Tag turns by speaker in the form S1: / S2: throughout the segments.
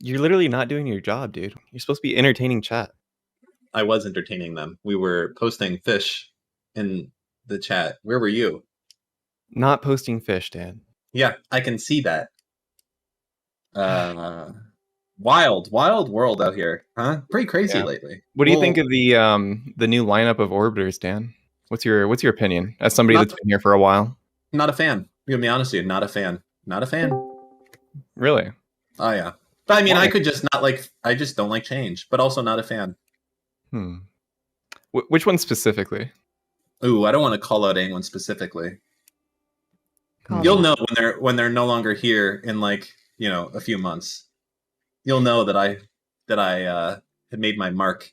S1: You're literally not doing your job, dude. You're supposed to be entertaining chat.
S2: I was entertaining them. We were posting fish in the chat. Where were you?
S1: Not posting fish, Dan.
S2: Yeah, I can see that. Wild world out here, huh? Pretty crazy lately.
S1: What do you think of the new lineup of orbiters, Dan? What's your opinion as somebody that's been here for a while?
S2: Not a fan. I'm gonna be honest with you, not a fan. Not a fan.
S1: Really?
S2: Oh yeah. But I mean, I could just not like. I just don't like change, but also not a fan.
S1: Which one specifically?
S2: Ooh, I don't want to call out anyone specifically. You'll know when they're no longer here in like a few months. You'll know that I had made my mark.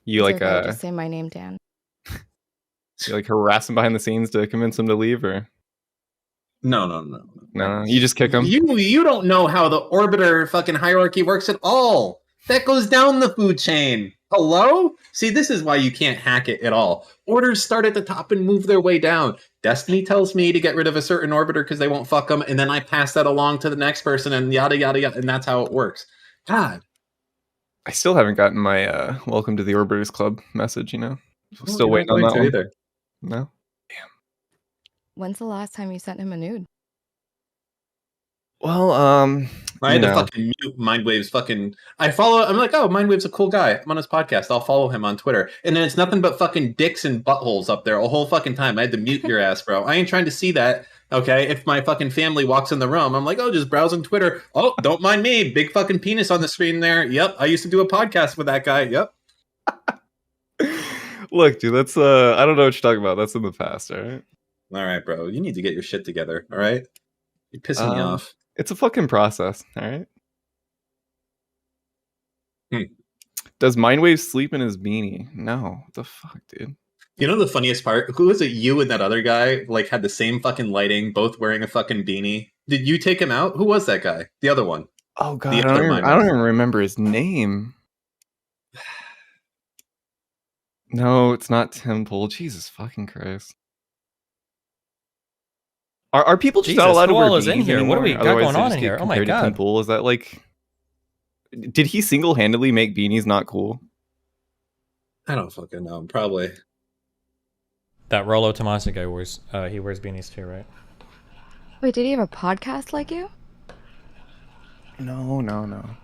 S1: You like
S3: just say my name, Dan.
S1: You like harass him behind the scenes to convince him to leave, or
S2: no.
S1: You just kick him.
S2: You don't know how the orbiter fucking hierarchy works at all. That goes down the food chain. Hello? See, this is why you can't hack it at all. Orders start at the top and move their way down. Destiny tells me to get rid of a certain orbiter because they won't fuck them, and then I pass that along to the next person, and yada, yada, yada, and that's how it works. God.
S1: I still haven't gotten my welcome to the Orbiters Club message, Still waiting on that one. Either. No? Damn.
S3: When's the last time you sent him a nude?
S1: Well,
S2: I had to fucking mute Mindwave's fucking. I'm like, oh, Mindwave's a cool guy. I'm on his podcast. I'll follow him on Twitter. And then it's nothing but fucking dicks and buttholes up there a whole fucking time. I had to mute your ass, bro. I ain't trying to see that. Okay, if my fucking family walks in the room, I'm like, oh, just browsing Twitter. Oh, don't mind me. Big fucking penis on the screen there. Yep, I used to do a podcast with that guy. Yep.
S1: Look, dude, that's I don't know what you're talking about. That's in the past, all right?
S2: All right, bro. You need to get your shit together, all right? You're pissing me off.
S1: It's a fucking process, all right? Does Mindwave sleep in his beanie? No. What the fuck, dude?
S2: You know the funniest part? Who is it? You and that other guy like had the same fucking lighting, both wearing a fucking beanie. Did you take him out? Who was that guy? The other one.
S1: Oh god, I don't even remember his name. No, it's not Temple. Jesus fucking Christ. Are people just not allowed to wear beanies in here?
S4: Anymore? What do we got going on in here? Oh my god!
S1: Temple? Is that like? Did he single-handedly make beanies not cool?
S2: I don't fucking know. Probably.
S4: That Rollo Tomasi guy wears beanies too, right?
S3: Wait, did he have a podcast like you?
S1: No.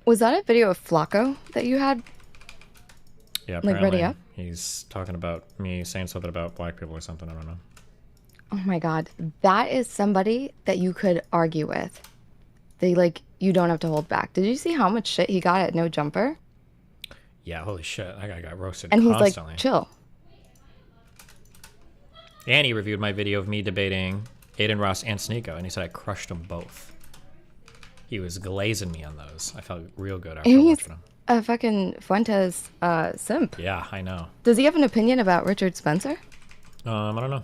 S3: Was that a video of Flacco that you had?
S4: Yeah,
S3: like ready up.
S4: He's talking about me saying something about black people or something. I don't know.
S3: Oh my god, that is somebody that you could argue with. You don't have to hold back. Did you see how much shit he got at NoJumper?
S4: Yeah, holy shit, that guy got roasted
S3: and
S4: constantly.
S3: He's like, chill.
S4: And he reviewed my video of me debating Aiden Ross and Sneeko, and he said I crushed them both. He was glazing me on those. I felt real good after watching them.
S3: A fucking Fuentes simp.
S4: Yeah, I know.
S3: Does he have an opinion about Richard Spencer?
S4: I don't know.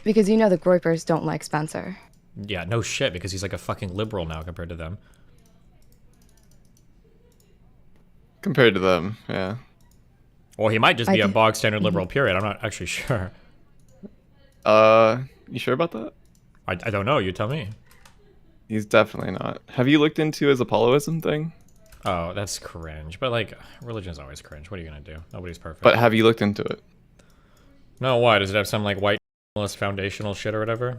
S3: Because the Groypers don't like Spencer.
S4: Yeah, no shit, because he's like a fucking liberal now compared to them.
S1: Compared to them, yeah.
S4: Well, he might just be a bog standard liberal, period. I'm not actually sure.
S1: You sure about that?
S4: I don't know. You tell me.
S1: He's definitely not. Have you looked into his Apolloism thing?
S4: Oh, that's cringe. But like, religion's always cringe. What are you gonna do? Nobody's perfect.
S1: But have you looked into it?
S4: No, why? Does it have some like white foundational shit or whatever?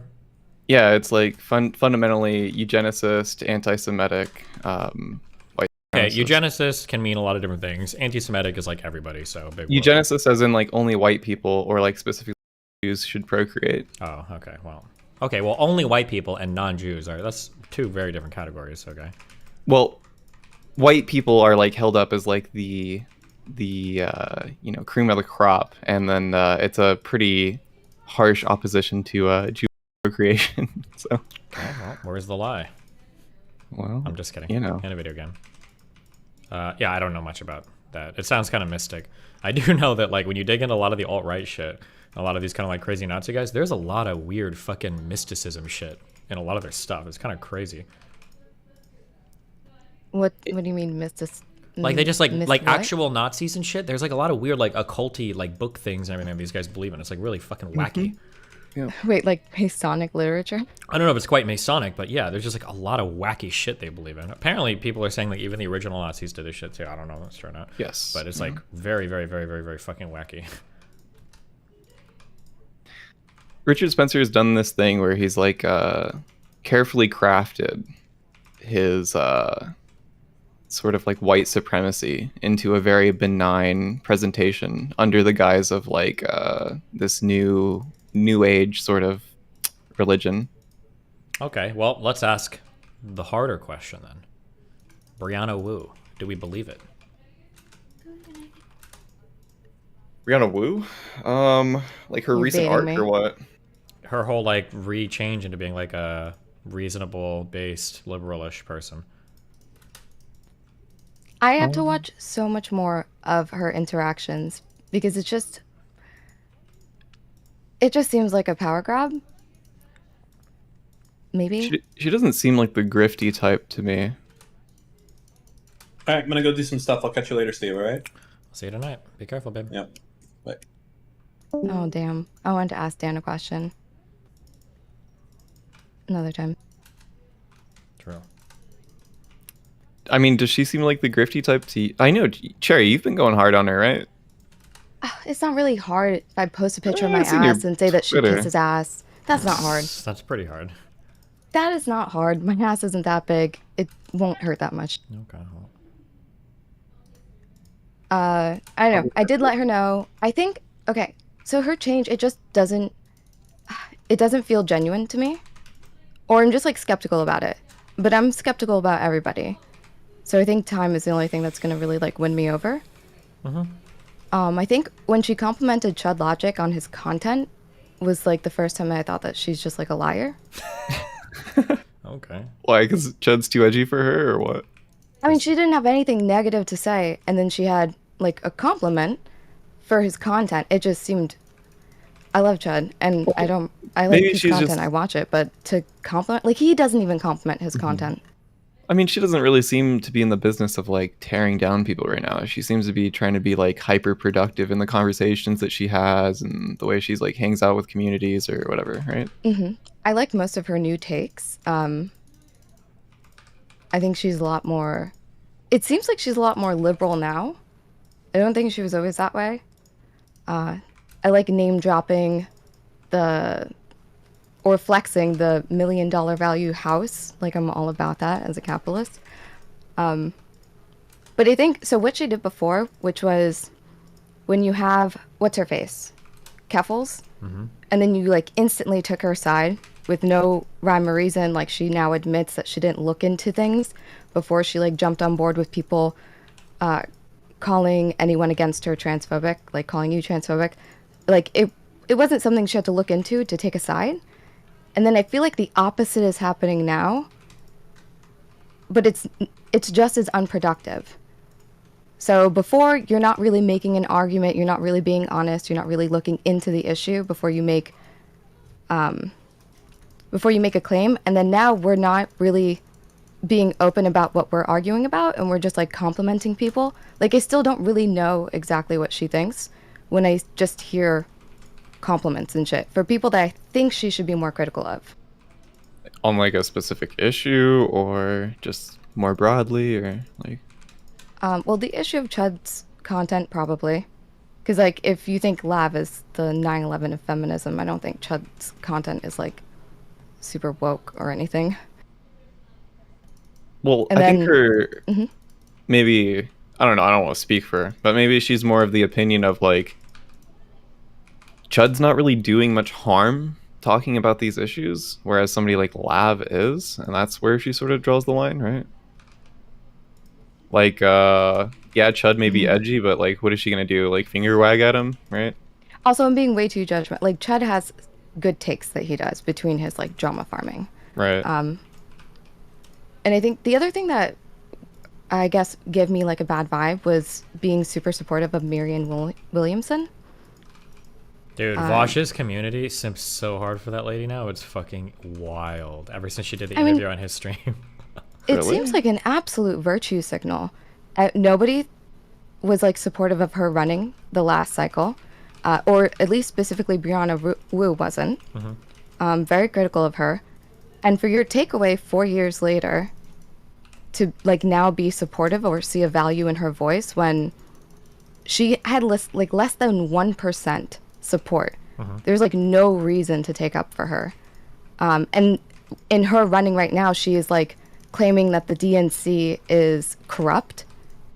S1: Yeah, it's like fundamentally eugenicist, anti-Semitic, white.
S4: Okay, eugenicist can mean a lot of different things. Anti-Semitic is like everybody, so big.
S1: Eugenicist as in like only white people or like specifically Jews should procreate.
S4: Oh, okay. Well, only white people and non-Jews are. That's two very different categories. Okay.
S1: Well, white people are like held up as like the cream of the crop, and then it's a pretty harsh opposition to Jew procreation. So,
S4: well, where's the lie?
S1: Well,
S4: I'm just kidding.
S1: In
S4: a video game. Yeah, I don't know much about that. It sounds kind of mystic. I do know that like when you dig into a lot of the alt-right shit, a lot of these kind of like crazy Nazi guys, there's a lot of weird fucking mysticism shit in a lot of their stuff. It's kind of crazy.
S3: What do you mean mysticism?
S4: Like they just like actual Nazis and shit. There's like a lot of weird like occulty like book things and everything these guys believe in. It's like really fucking wacky.
S3: Wait, like Masonic literature?
S4: I don't know if it's quite Masonic, but yeah, there's just like a lot of wacky shit they believe in. Apparently, people are saying like even the original Nazis did this shit too. I don't know if that's true or not.
S1: Yes.
S4: But it's like very, very, very, very, very fucking wacky.
S1: Richard Spencer has done this thing where he's like carefully crafted his sort of like white supremacy into a very benign presentation under the guise of like this new age sort of religion.
S4: Okay, well, let's ask the harder question then. Brianna Wu, do we believe it?
S1: Brianna Wu? Like her
S3: You're
S1: recent
S3: baiting
S1: art
S3: me.
S1: or what?
S4: Her whole like re-change into being like a reasonable based liberalish person.
S3: I have to watch so much more of her interactions because it just seems like a power grab. Maybe.
S1: She doesn't seem like the grifty type to me.
S2: All right, I'm gonna go do some stuff. I'll catch you later, Steve. All right?
S4: See you tonight. Be careful, babe.
S2: Yep. Bye.
S3: Oh damn! I wanted to ask Dan a question. Another time.
S4: True.
S1: I mean, does she seem like the grifty type to you? I know, Cherry, you've been going hard on her, right?
S3: It's not really hard if I post a picture of my
S1: it's in your
S3: ass and say that she
S1: Twitter.
S3: kisses ass. That's not hard.
S4: That's pretty hard.
S3: That is not hard. My ass isn't that big. It won't hurt that much.
S4: Okay. Well.
S3: I don't know. I did let her know. I think, okay, so her change, it doesn't feel genuine to me. Or I'm just like skeptical about it. But I'm skeptical about everybody. So I think time is the only thing that's going to really like win me over. I think when she complimented Chud Logic on his content was like the first time I thought that she's just like a liar.
S4: Okay.
S1: Why? Because Chud's too edgy for her, or what?
S3: I mean, she didn't have anything negative to say, and then she had like a compliment for his content. It just seemed. I love Chud, and I like
S1: maybe
S3: his
S1: she's
S3: content.
S1: just-
S3: I watch it, but to compliment, like he doesn't even compliment his content.
S1: I mean, she doesn't really seem to be in the business of like tearing down people right now. She seems to be trying to be like hyper productive in the conversations that she has and the way she's like hangs out with communities or whatever, right?
S3: I like most of her new takes. I think she's a lot more. It seems like she's a lot more liberal now. I don't think she was always that way. I like name dropping or flexing the $1 million value house. Like I'm all about that as a capitalist. But I think, so what she did before, which was when you have, what's her face? Keffels? And then you like instantly took her side with no rhyme or reason. Like she now admits that she didn't look into things before she like jumped on board with people calling anyone against her transphobic, like calling you transphobic. Like it wasn't something she had to look into to take a side. And then I feel like the opposite is happening now, but it's just as unproductive. So before, you're not really making an argument, you're not really being honest, you're not really looking into the issue before you make a claim. And then now we're not really being open about what we're arguing about, and we're just like complimenting people. Like I still don't really know exactly what she thinks when I just hear compliments and shit for people that I think she should be more critical of.
S1: On like a specific issue or just more broadly, or like.
S3: Well, the issue of Chud's content probably, because like if you think Lav is the 9/11 of feminism, I don't think Chud's content is like super woke or anything.
S1: Well,
S3: And
S1: I think
S3: then-
S1: her maybe, I don't know, I don't want to speak for her, but maybe she's more of the opinion of like Chud's not really doing much harm talking about these issues, whereas somebody like Lav is, and that's where she sort of draws the line, right? Like, yeah, Chud may be edgy, but like, what is she gonna do? Like, finger wag at him, right?
S3: Also, I'm being way too judgmental. Like Chud has good takes that he does between his like drama farming.
S1: Right.
S3: And I think the other thing that I guess gave me like a bad vibe was being super supportive of Marianne Williamson.
S4: Dude, Vosh's community simps so hard for that lady now. It's fucking wild. Ever since she did the interview on his stream.
S3: It
S1: Really?
S3: seems like an absolute virtue signal. Nobody was like supportive of her running the last cycle. or at least specifically Brianna Wu wasn't. Very critical of her. And for your takeaway 4 years later to like now be supportive or see a value in her voice when she had less than 1% support. There's like no reason to take up for her. And in her running right now, she is like claiming that the DNC is corrupt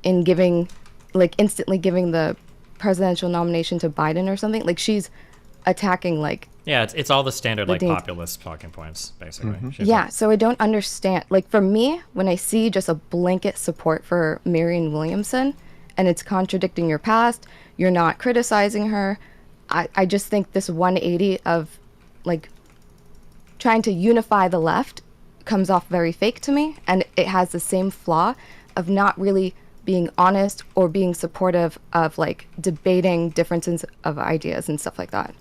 S3: in giving, like instantly giving the presidential nomination to Biden or something. Like she's attacking like.
S4: Yeah, it's all the standard like populist talking points, basically.
S3: Yeah, so I don't understand. Like for me, when I see just a blanket support for Marianne Williamson, and it's contradicting your past, you're not criticizing her. I just think this 180 of like trying to unify the left comes off very fake to me, and it has the same flaw of not really being honest or being supportive of like debating differences of ideas and stuff like that.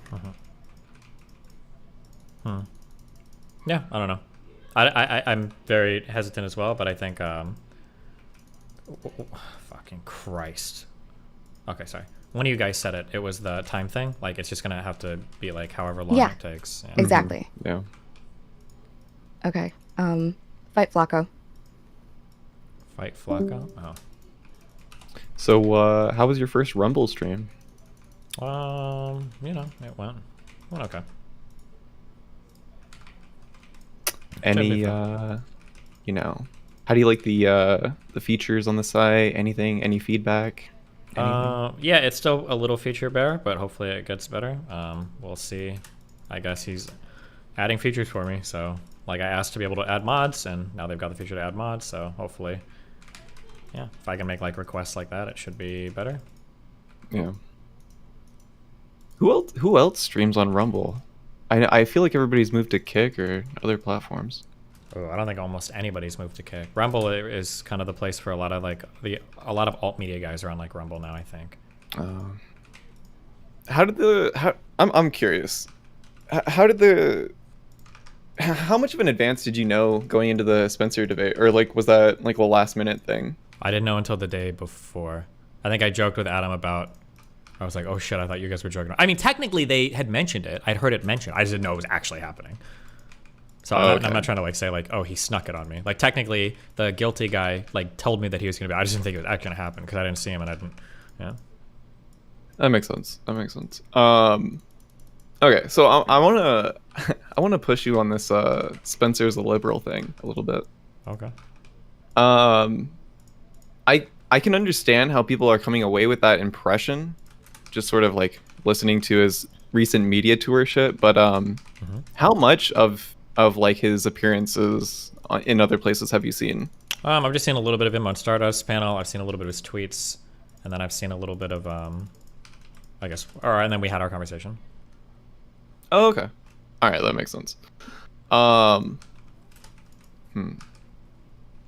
S4: Yeah, I don't know. I'm very hesitant as well, but I think fucking Christ. Okay, sorry. One of you guys said it. It was the time thing. Like it's just gonna have to be like however long it takes. Yeah.
S3: Exactly.
S1: Yeah.
S3: Okay. Fight Flacco.
S4: Fight Flacco? Oh.
S1: So how was your first Rumble stream?
S4: You know, it went okay.
S1: Any you know, how do you like the features on the site? Anything? Any feedback?
S4: Yeah, it's still a little feature bare, but hopefully it gets better. We'll see. I guess he's adding features for me, so like I asked to be able to add mods, and now they've got the feature to add mods, so hopefully, yeah, if I can make like requests like that, it should be better.
S1: Yeah. Who else streams on Rumble? I feel like everybody's moved to Kick or other platforms.
S4: Oh, I don't think almost anybody's moved to Kick. Rumble is kind of the place for a lot of like a lot of alt media guys are on like Rumble now, I think.
S1: I'm curious. How much of an advance did you know going into the Spencer debate, or like was that like a last minute thing?
S4: I didn't know until the day before. I think I joked with Adam about. I was like, oh shit, I thought you guys were joking. I mean, technically they had mentioned it. I'd heard it mentioned. I just didn't know it was actually happening. So I'm not trying to like say like, oh, he snuck it on me. Like technically the guilty guy like told me that he was going to be, I just didn't think it was actually going to happen because I didn't see him and I didn't, yeah.
S1: That makes sense. Okay, so I want to push you on this Spencer's a liberal thing a little bit.
S4: Okay.
S1: I can understand how people are coming away with that impression, just sort of like listening to his recent media tour shit. But how much of like his appearances in other places have you seen?
S4: I've just seen a little bit of him on Stardust panel. I've seen a little bit of his tweets, and then I've seen a little bit of I guess, and then we had our conversation.
S1: Oh, okay. All right, that makes sense.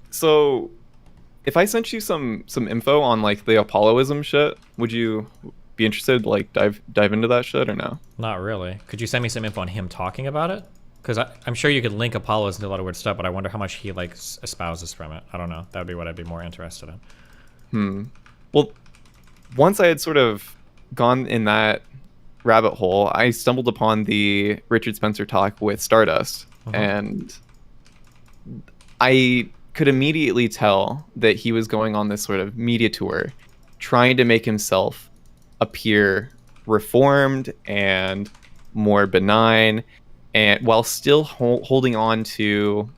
S1: So, if I sent you some info on like the Apolloism shit, would you be interested to like dive into that shit or no?
S4: Not really. Could you send me some info on him talking about it? Because I'm sure you could link Apollos into a lot of weird stuff, but I wonder how much he like espouses from it. I don't know. That would be what I'd be more interested in.
S1: Well, once I had sort of gone in that rabbit hole, I stumbled upon the Richard Spencer talk with Stardust, and I could immediately tell that he was going on this sort of media tour, trying to make himself appear reformed and more benign, and while still holding on to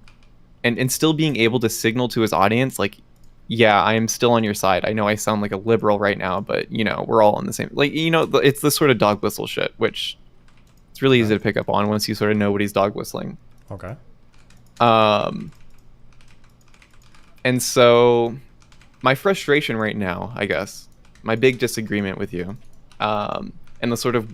S1: and still being able to signal to his audience like, yeah, I am still on your side. I know I sound like a liberal right now, but you know, we're all on the same, like, you know, it's this sort of dog whistle shit, which it's really easy to pick up on once you sort of know what he's dog whistling.
S4: Okay.
S1: And so my frustration right now, I guess, my big disagreement with you, and the sort of,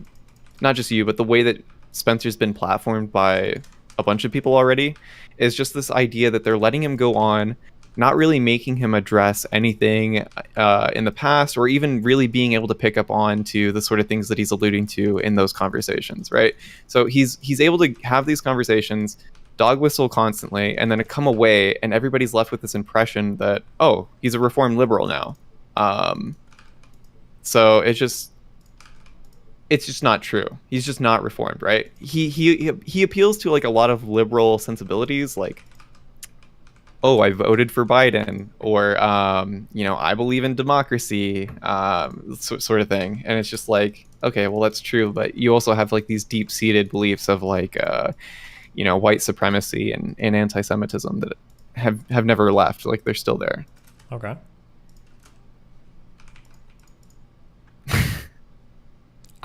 S1: not just you, but the way that Spencer's been platformed by a bunch of people already, is just this idea that they're letting him go on, not really making him address anything in the past, or even really being able to pick up on to the sort of things that he's alluding to in those conversations, right? So he's able to have these conversations, dog whistle constantly, and then come away, and everybody's left with this impression that, oh, he's a reformed liberal now. So it's just, it's just not true. He's just not reformed, right? He appeals to like a lot of liberal sensibilities, like, oh, I voted for Biden, or you know, I believe in democracy, sort of thing. And it's just like, okay, well, that's true, but you also have like these deep-seated beliefs of like, you know, white supremacy and anti-Semitism that have never left. Like, they're still there.
S4: Okay.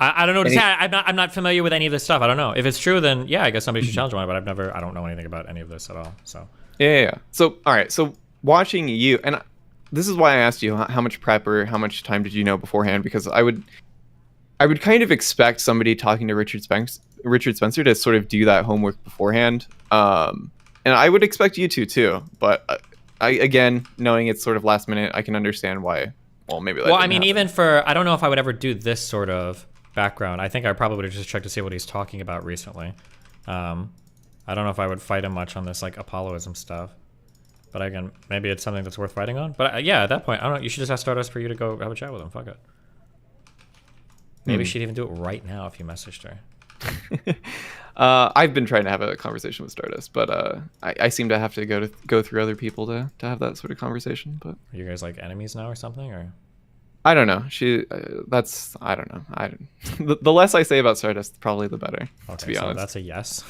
S4: I don't know what to say. I'm not familiar with any of this stuff. I don't know. If it's true, then yeah, I guess somebody should challenge me. But I don't know anything about any of this at all. So
S1: Yeah. So all right. So watching you, and this is why I asked you how much prep or how much time did you know beforehand? Because I would kind of expect somebody talking to Richard Spencer to sort of do that homework beforehand. And I would expect you to too. But I, again, knowing it's sort of last minute, I can understand why. Well, maybe.
S4: Well, I mean, even for, I don't know if I would ever do this sort of background. I think I probably would have just checked to see what he's talking about recently. I don't know if I would fight him much on this like Apolloism stuff. But again, maybe it's something that's worth fighting on. But yeah, at that point, I don't know. You should just ask Stardust for you to go have a chat with him. Fuck it. Maybe she'd even do it right now if you messaged her.
S1: I've been trying to have a conversation with Stardust, but I seem to have to go through other people to have that sort of conversation. But
S4: are you guys like enemies now or something, or?
S1: I don't know. I don't know. The less I say about Stardust, probably the better.
S4: Okay,
S1: to be
S4: so
S1: honest,
S4: that's a yes.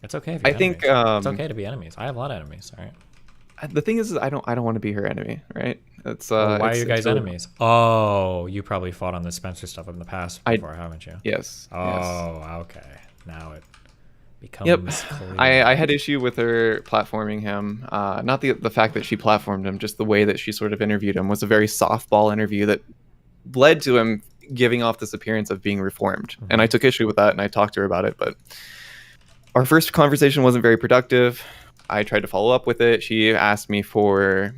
S4: It's okay if you're
S1: think
S4: it's okay to be enemies. I have a lot of enemies. All right.
S1: the thing is I don't want to be her enemy, right? It's
S4: Well, why are you guys
S1: really...
S4: enemies? Oh, you probably fought on the Spencer stuff in the past before, haven't you?
S1: Yes.
S4: Oh, okay. Now it becomes
S1: Yep.
S4: clear.
S1: I had issue with her platforming him. Not the fact that she platformed him, just the way that she sort of interviewed him was a very softball interview that led to him giving off this appearance of being reformed. And I took issue with that, and I talked to her about it. But our first conversation wasn't very productive. I tried to follow up with it. She asked me for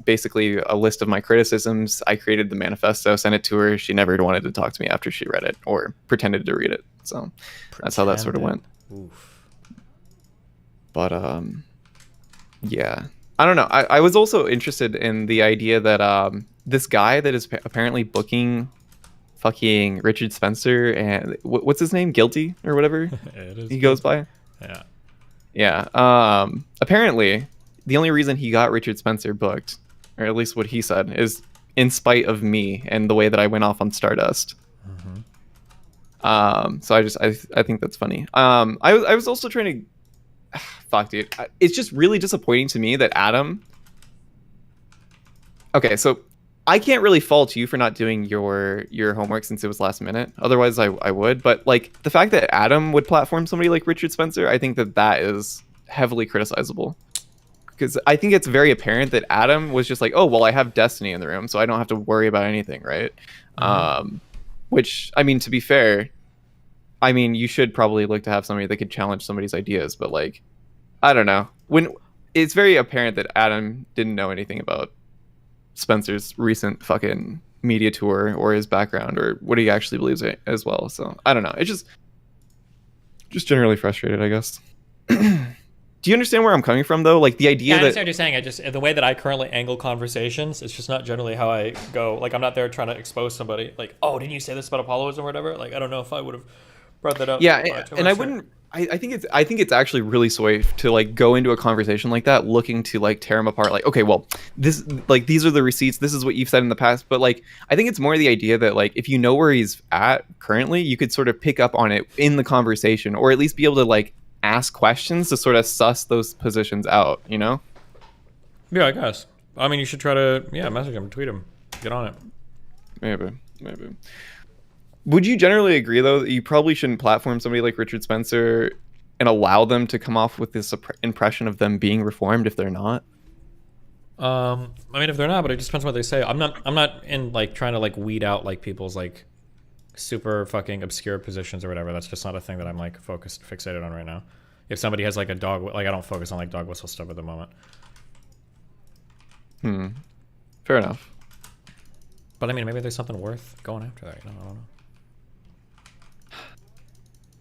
S1: basically a list of my criticisms. I created the manifesto, sent it to her. She never wanted to talk to me after she read it, or pretended to read it. So that's how that sort of went.
S4: Oof.
S1: But yeah, I don't know. I was also interested in the idea that this guy that is apparently booking fucking Richard Spencer, and what's his name, Guilty or whatever he goes by. Yeah. Apparently the only reason he got Richard Spencer booked, or at least what he said, is in spite of me and the way that I went off on Stardust. So I think that's funny. I was also trying to fuck, dude. It's just really disappointing to me that Adam. Okay, so I can't really fault you for not doing your homework since it was last minute. Otherwise, I would. But like the fact that Adam would platform somebody like Richard Spencer, I think that is heavily criticizable. Because I think it's very apparent that Adam was just like, oh, well, I have Destiny in the room, so I don't have to worry about anything, right? Which, I mean, to be fair, I mean, you should probably look to have somebody that could challenge somebody's ideas. But like, I don't know. When it's very apparent that Adam didn't know anything about Spencer's recent fucking media tour or his background or what he actually believes in as well. So I don't know. It's just generally frustrated, I guess. Do you understand where I'm coming from though? Like the idea
S4: I
S1: that
S4: understand what you're saying. The way that I currently angle conversations, it's just not generally how I go. Like I'm not there trying to expose somebody. Like, oh, didn't you say this about Apolloism or whatever? Like I don't know if I would have brought that up.
S1: Yeah, and I wouldn't. I think it's actually really sweet to like go into a conversation like that looking to like tear him apart. Like, okay, well, this, like, these are the receipts. This is what you've said in the past. But like, I think it's more the idea that like if you know where he's at currently, you could sort of pick up on it in the conversation, or at least be able to like ask questions to sort of suss those positions out. You know?
S4: Yeah, I guess. I mean, you should try to message him, tweet him, get on it.
S1: Maybe. Would you generally agree, though, that you probably shouldn't platform somebody like Richard Spencer and allow them to come off with this impression of them being reformed if they're not?
S4: I mean, if they're not, but it just depends on what they say. I'm not in like trying to like weed out like people's like super fucking obscure positions or whatever. That's just not a thing that I'm like fixated on right now. If somebody has like a dog, like I don't focus on like dog whistle stuff at the moment.
S1: Fair enough.
S4: But I mean, maybe there's something worth going after that. You know, I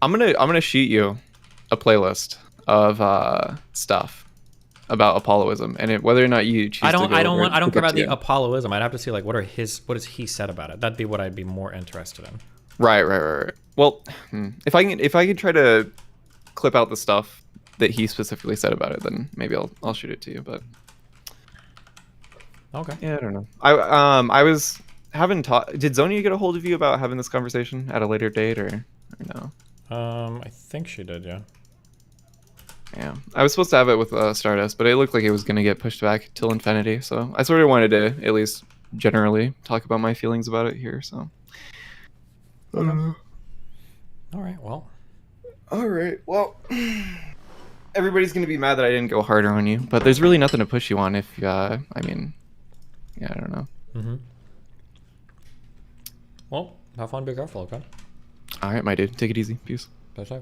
S4: don't know.
S1: I'm gonna shoot you a playlist of stuff about Apolloism, and whether or not you choose
S4: I don't
S1: to go
S4: I don't care about the
S1: end.
S4: Apolloism. I'd have to see like what has he said about it. That'd be what I'd be more interested in.
S1: Right. Well, if I can try to clip out the stuff that he specifically said about it, then maybe I'll shoot it to you. But
S4: Okay.
S1: yeah, I don't know. I was having Did Zonia get a hold of you about having this conversation at a later date or no?
S4: I think she did, yeah.
S1: Yeah, I was supposed to have it with Stardust, but it looked like it was going to get pushed back till infinity. So I sort of wanted to at least generally talk about my feelings about it here. So I don't know.
S4: All right. Well.
S1: All right. Well, everybody's going to be mad that I didn't go harder on you, but there's really nothing to push you on if I mean, yeah, I don't know.
S4: Mm-hmm. Well, have fun. Be careful, okay?
S1: All right, my dude. Take it easy. Peace.
S4: Bye.